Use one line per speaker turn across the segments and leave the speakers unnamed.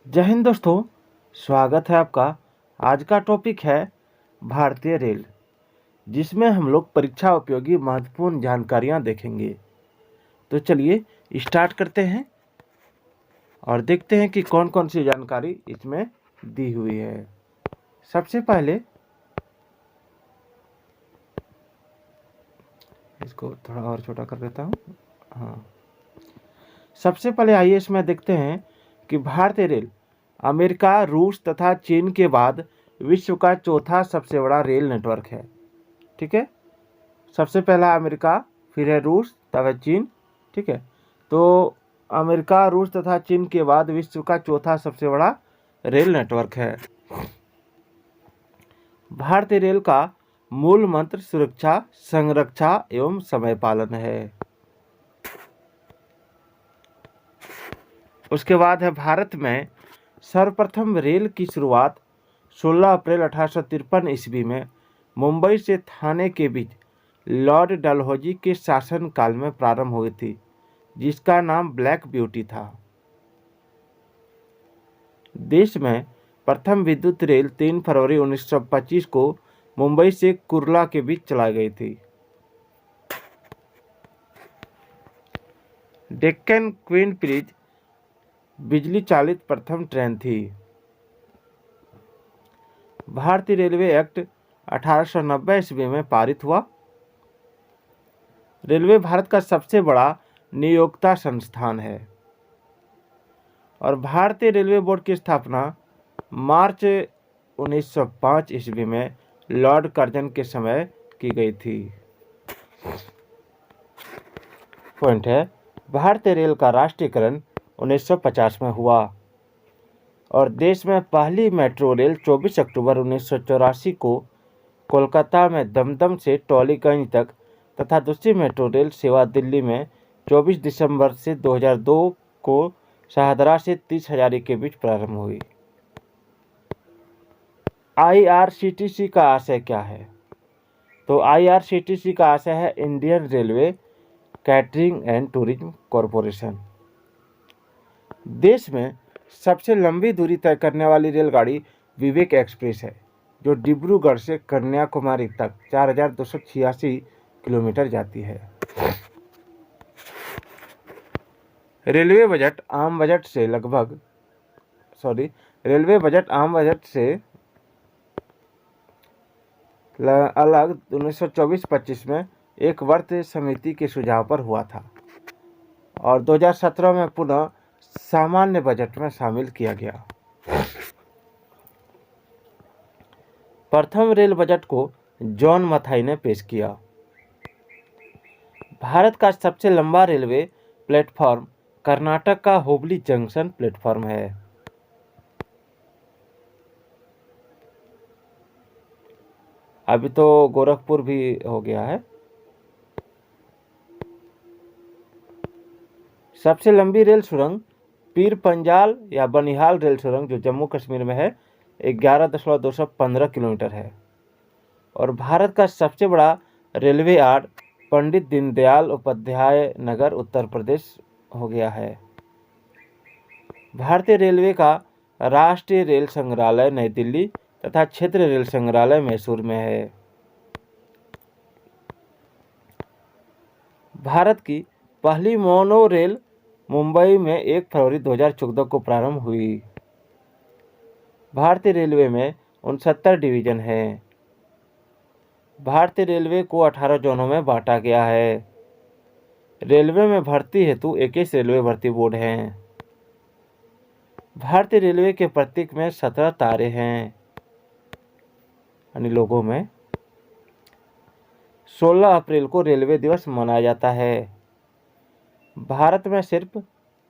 जय हिंद दोस्तों। स्वागत है आपका। आज का टॉपिक है भारतीय रेल, जिसमें हम लोग परीक्षा उपयोगी महत्वपूर्ण जानकारियां देखेंगे। तो चलिए स्टार्ट करते हैं और देखते हैं कि कौन कौन सी जानकारी इसमें दी हुई है। सबसे पहले इसको थोड़ा और छोटा कर देता हूँ। हाँ, सबसे पहले आइए इसमें देखते हैं कि भारतीय रेल अमेरिका, रूस तथा चीन के बाद विश्व का चौथा सबसे बड़ा रेल नेटवर्क है। ठीक है, सबसे पहला अमेरिका, फिर है रूस, तब है चीन। ठीक है, तो अमेरिका, रूस तथा चीन के बाद विश्व का चौथा सबसे बड़ा रेल नेटवर्क है। भारतीय रेल का मूल मंत्र सुरक्षा, संरक्षा एवं समय पालन है। उसके बाद है भारत में सर्वप्रथम रेल की शुरुआत 16 अप्रैल 1853 ईस्वी में मुंबई से थाने के बीच लॉर्ड डलहौजी के शासनकाल में प्रारंभ हुई थी, जिसका नाम ब्लैक ब्यूटी था। देश में प्रथम विद्युत रेल 3 फरवरी 1925 को मुंबई से कुर्ला के बीच चलाई गई थी। डेक्कन क्वीन ब्रिज बिजली चालित प्रथम ट्रेन थी। भारतीय रेलवे एक्ट 1890 ईस्वी में पारित हुआ। रेलवे भारत का सबसे बड़ा नियोक्ता संस्थान है और भारतीय रेलवे बोर्ड की स्थापना मार्च 1905 ईस्वी में लॉर्ड कर्जन के समय की गई थी। पॉइंट है, भारतीय रेल का राष्ट्रीयकरण 1950 में हुआ और देश में पहली मेट्रो रेल 24 अक्टूबर 1984 को कोलकाता में दमदम से टॉलीगंज तक तथा दूसरी मेट्रो रेल सेवा दिल्ली में 24 दिसंबर से 2002 को शाहदरा से 30 हजारी के बीच प्रारंभ हुई। IRCTC का आशय क्या है? तो IRCTC का आशय है Indian railway catering and tourism corporation. देश में सबसे लंबी दूरी तय करने वाली रेलगाड़ी विवेक एक्सप्रेस है, जो डिब्रूगढ़ से कन्याकुमारी तक 4286 किलोमीटर जाती है। रेलवे बजट आम बजट से अलग 1924-25 में एक वर्ष समिति के सुझाव पर हुआ था और 2017 में पुनः सामान्य बजट में शामिल किया गया। प्रथम रेल बजट को जॉन मथाई ने पेश किया। भारत का सबसे लंबा रेलवे प्लेटफॉर्म कर्नाटक का हुबली जंक्शन प्लेटफॉर्म है। अभी तो गोरखपुर भी हो गया है। सबसे लंबी रेल सुरंग पीर पंजाल या बनिहाल रेल सुरंग, जो जम्मू कश्मीर में है, 11.215 किलोमीटर है और भारत का सबसे बड़ा रेलवे यार्ड पंडित दीनदयाल उपाध्याय नगर, उत्तर प्रदेश हो गया है। भारतीय रेलवे का राष्ट्रीय रेल संग्रहालय नई दिल्ली तथा क्षेत्रीय रेल संग्रहालय मैसूर में है। भारत की पहली मोनो रेल मुंबई में 1 फरवरी 2014 को प्रारंभ हुई। भारतीय रेलवे में 69 डिवीजन हैं। भारतीय रेलवे को 18 जोनों में बांटा गया है। रेलवे में भर्ती हेतु 21 रेलवे भर्ती बोर्ड हैं। भारतीय रेलवे के प्रतीक में 17 तारे हैं, यानी लोगों में। 16 अप्रैल को रेलवे दिवस मनाया जाता है। भारत में सिर्फ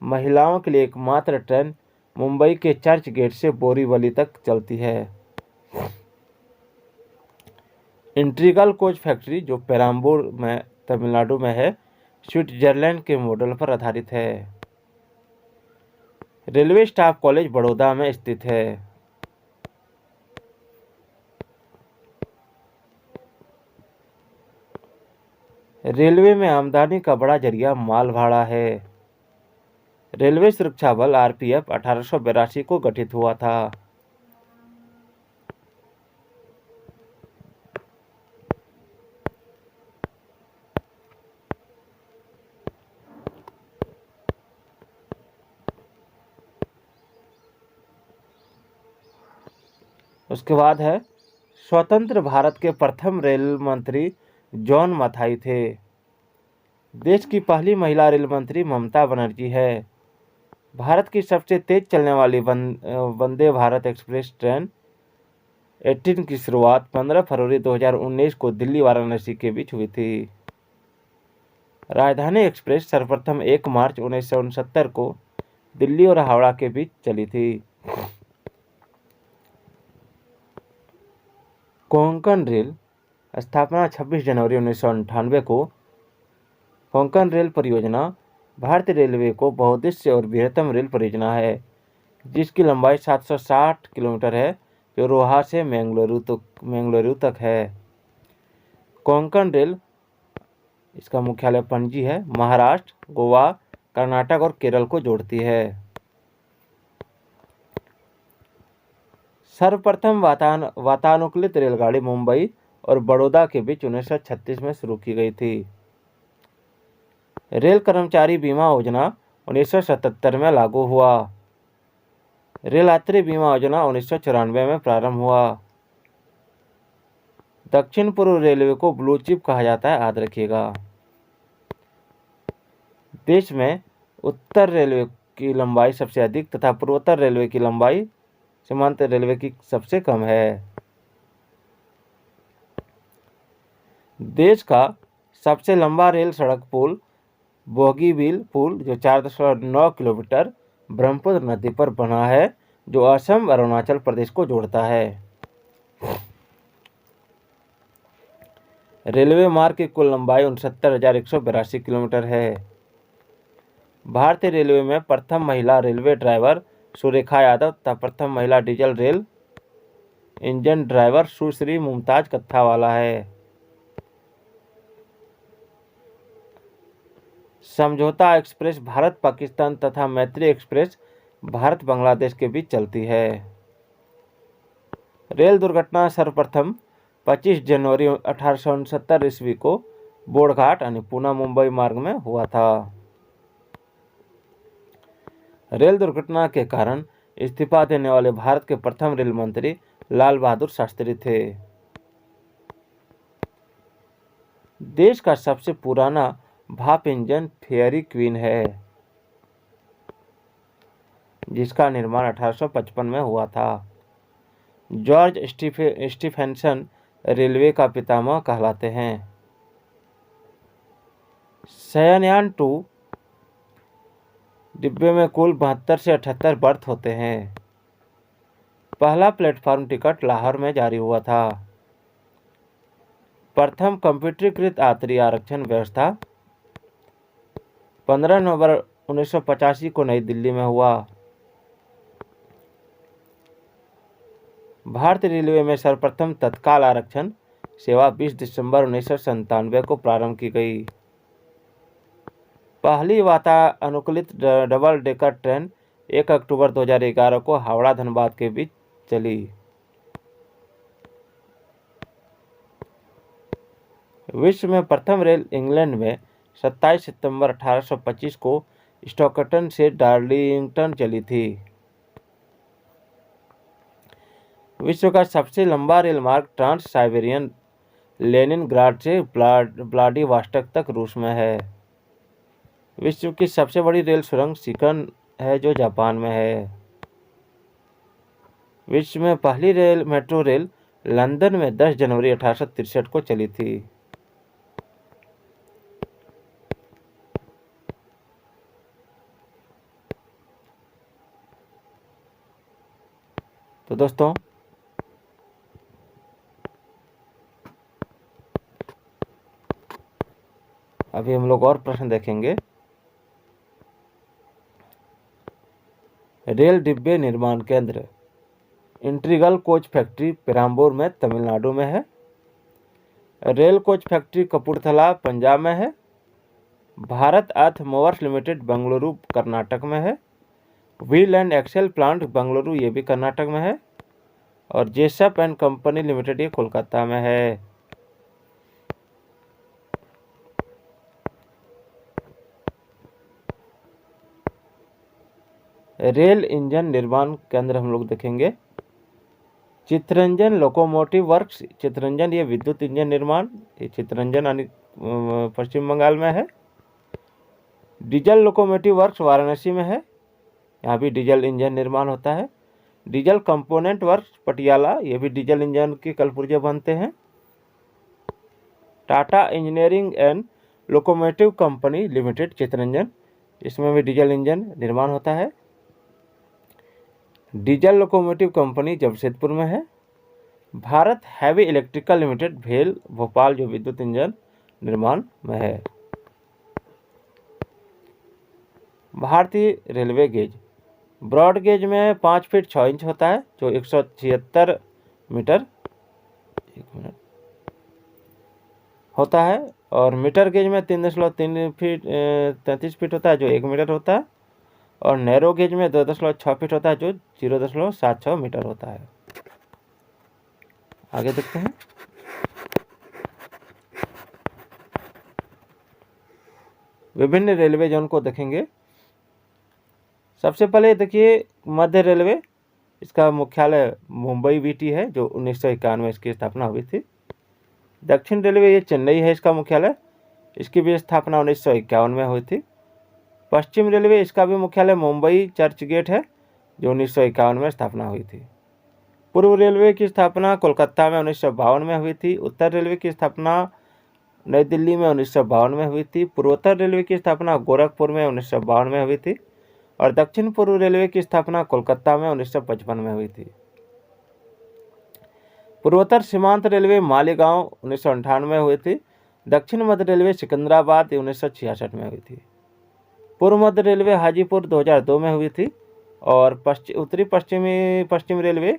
महिलाओं के लिए एकमात्र ट्रेन मुंबई के चर्च गेट से बोरीवली तक चलती है। इंटीग्रल कोच फैक्ट्री, जो पेराम्बूर में तमिलनाडु में है, स्विट्जरलैंड के मॉडल पर आधारित है। रेलवे स्टाफ कॉलेज बड़ौदा में स्थित है। रेलवे में आमदनी का बड़ा जरिया माल भाड़ा है। रेलवे सुरक्षा बल आरपीएफ 1882 को गठित हुआ था। उसके बाद है स्वतंत्र भारत के प्रथम रेल मंत्री जॉन मथाई थे। देश की पहली महिला रेल मंत्री ममता बनर्जी है। भारत की सबसे तेज चलने वाली वंदे भारत एक्सप्रेस ट्रेन 18 की शुरुआत 15 फरवरी 2019 को दिल्ली वाराणसी के बीच हुई थी। राजधानी एक्सप्रेस सर्वप्रथम 1 मार्च 1969 को दिल्ली और हावड़ा के बीच चली थी। कोंकण रेल स्थापना 26 जनवरी 1998 को। कोंकण रेल परियोजना भारतीय रेलवे को बहुउद्देश्य और बृहत्तम रेल परियोजना है जिसकी लंबाई 760 किलोमीटर है, जो रोहा से मैंगलुरु तक है। कोंकण रेल, इसका मुख्यालय पणजी है, महाराष्ट्र, गोवा, कर्नाटक और केरल को जोड़ती है। सर्वप्रथम वातानुकूलित रेलगाड़ी मुंबई और बड़ौदा के बीच 1936 में शुरू की गई थी। रेल कर्मचारी बीमा योजना 1977 में लागू हुआ। रेल यात्री बीमा योजना 1994 में प्रारंभ हुआ। दक्षिण पूर्व रेलवे को ब्लू चिप कहा जाता है, याद रखिएगा। देश में उत्तर रेलवे की लंबाई सबसे अधिक तथा पूर्वोत्तर रेलवे की लंबाई सीमांत रेलवे की सबसे कम है। देश का सबसे लंबा रेल सड़क पुल बोगीबील पुल, जो 4.9 किलोमीटर ब्रह्मपुत्र नदी पर बना है, जो असम और अरुणाचल प्रदेश को जोड़ता है। रेलवे मार्ग की कुल लंबाई 69,182 किलोमीटर है। भारतीय रेलवे में प्रथम महिला रेलवे ड्राइवर सुरेखा यादव तथा प्रथम महिला डीजल रेल इंजन ड्राइवर सुश्री मुमताज कत्थावाला है। समझौता एक्सप्रेस भारत पाकिस्तान तथा मैत्री एक्सप्रेस भारत बांग्लादेश के बीच चलती है। रेल दुर्घटना सर्वप्रथम 25 जनवरी 1869 ईस्वी को बोड़घाट यानी पूना मुंबई मार्ग में हुआ था। रेल दुर्घटना के कारण इस्तीफा देने वाले भारत के प्रथम रेल मंत्री लाल बहादुर शास्त्री थे। देश का सबसे पुराना भाप इंजन फेयरी क्वीन है, जिसका निर्माण 1855 में हुआ था। जॉर्ज स्टीफेंसन रेलवे का पितामह कहलाते हैं। शयनयान 2 डिब्बे में कुल 72 से 78 बर्थ होते हैं। पहला प्लेटफॉर्म टिकट लाहौर में जारी हुआ था। प्रथम कंप्यूटरीकृत यात्री आरक्षण व्यवस्था 15 नवंबर 1985 को नई दिल्ली में हुआ। भारतीय रेलवे में सर्वप्रथम तत्काल आरक्षण सेवा 20 दिसंबर 1997 को प्रारंभ की गई। पहली वातानुकूलित डबल डेकर ट्रेन 1 अक्टूबर 2011 को हावड़ा धनबाद के बीच चली। विश्व में प्रथम रेल इंग्लैंड में 27 सितंबर 1825 को स्टॉकटन से डार्लिंगटन चली थी। विश्व का सबसे लंबा रेल मार्ग ट्रांस साइबेरियन लेनिनग्राड से व्लादिवोस्टोक तक रूस में है। विश्व की सबसे बड़ी रेल सुरंग शिकन है, जो जापान में है। विश्व में पहली मेट्रो रेल लंदन में 10 जनवरी 1863 को चली थी। तो दोस्तों, अभी हम लोग और प्रश्न देखेंगे। रेल डिब्बे निर्माण केंद्र इंटीग्रल कोच फैक्ट्री पेराम्बूर में तमिलनाडु में है। Rail coach factory Kapurthala Punjab में है। Bharat earth movers limited Bengaluru Karnataka में है। Wheel and axle plant Bengaluru ये भी कर्नाटक में है। और जेसप एंड कंपनी लिमिटेड ये कोलकाता में है। रेल इंजन निर्माण केंद्र हम लोग देखेंगे। चित्तरंजन लोकोमोटिव वर्क्स, चित्तरंजन ये विद्युत इंजन निर्माण, ये चित्तरंजन पश्चिम बंगाल में है। डीजल लोकोमोटिव वर्क्स वाराणसी में है, यहाँ भी डीजल इंजन निर्माण होता है। डीजल कंपोनेंट वर्क्स पटियाला, ये भी डीजल इंजन के कलपुर्जे बनते हैं। Tata engineering and locomotive company limited Chittaranjan, इसमें भी डीजल इंजन निर्माण होता है। डीजल लोकोमोटिव कंपनी जमशेदपुर में है। भारत हैवी इलेक्ट्रिकल लिमिटेड भेल भोपाल जो विद्युत इंजन निर्माण में है। भारतीय रेलवे गेज, ब्रॉड गेज में 5 फीट 6 इंच होता है जो 176 मीटर होता है। और मीटर गेज में 3.3 फीट 33 फीट होता है जो 1 मीटर होता है। और नैरो गेज में 2.6 फीट होता है जो 0.76 मीटर होता है। आगे देखते हैं। विभिन्न रेलवे जोन को देखेंगे। सबसे पहले देखिए मध्य रेलवे, इसका मुख्यालय मुंबई वीटी है जो 1951 में इसकी स्थापना हुई थी। दक्षिण रेलवे ये चेन्नई है इसका मुख्यालय, इसकी भी स्थापना 1951 में हुई थी। पश्चिम रेलवे इसका भी मुख्यालय मुंबई चर्च गेट है जो 1951 में स्थापना हुई थी। पूर्व रेलवे की स्थापना कोलकाता में 1952 में हुई थी। उत्तर रेलवे की स्थापना नई दिल्ली में 1952 में हुई थी। पूर्वोत्तर रेलवे की स्थापना गोरखपुर में 1952 में हुई थी। और दक्षिण पूर्व रेलवे की स्थापना कोलकाता में 1955 में हुई थी। पूर्वोत्तर सीमांत रेलवे मालेगांव 1998 में हुई थी। दक्षिण मध्य रेलवे सिकंदराबाद 1966 में हुई थी। पूर्व मध्य रेलवे हाजीपुर 2002 में हुई थी। और उत्तरी पश्चिम रेलवे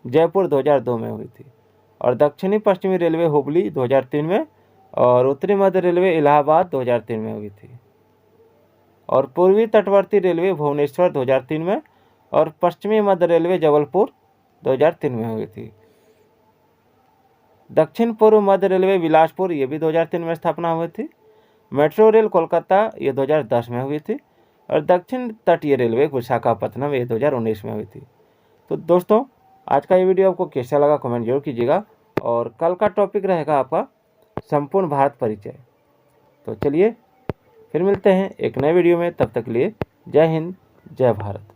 जयपुर 2002 में हुई थी। और दक्षिणी पश्चिमी रेलवे हुबली 2003 में। और उत्तरी मध्य रेलवे इलाहाबाद 2003 में हुई थी। और पूर्वी तटवर्ती रेलवे भुवनेश्वर 2003 में। और पश्चिमी मध्य रेलवे जबलपुर 2003 में हुई थी। दक्षिण पूर्व मध्य रेलवे बिलासपुर ये भी 2003 में स्थापना हुई थी। मेट्रो रेल कोलकाता ये 2010 में हुई थी। और दक्षिण तटीय रेलवे विशाखापत्तनम ये 2019 में हुई थी। तो दोस्तों आज का ये वीडियो आपको कैसा लगा कमेंट जरूर कीजिएगा। और कल का टॉपिक रहेगा आपका संपूर्ण भारत परिचय। तो चलिए फिर मिलते हैं एक नए वीडियो में, तब तक के लिए जय हिंद जय भारत।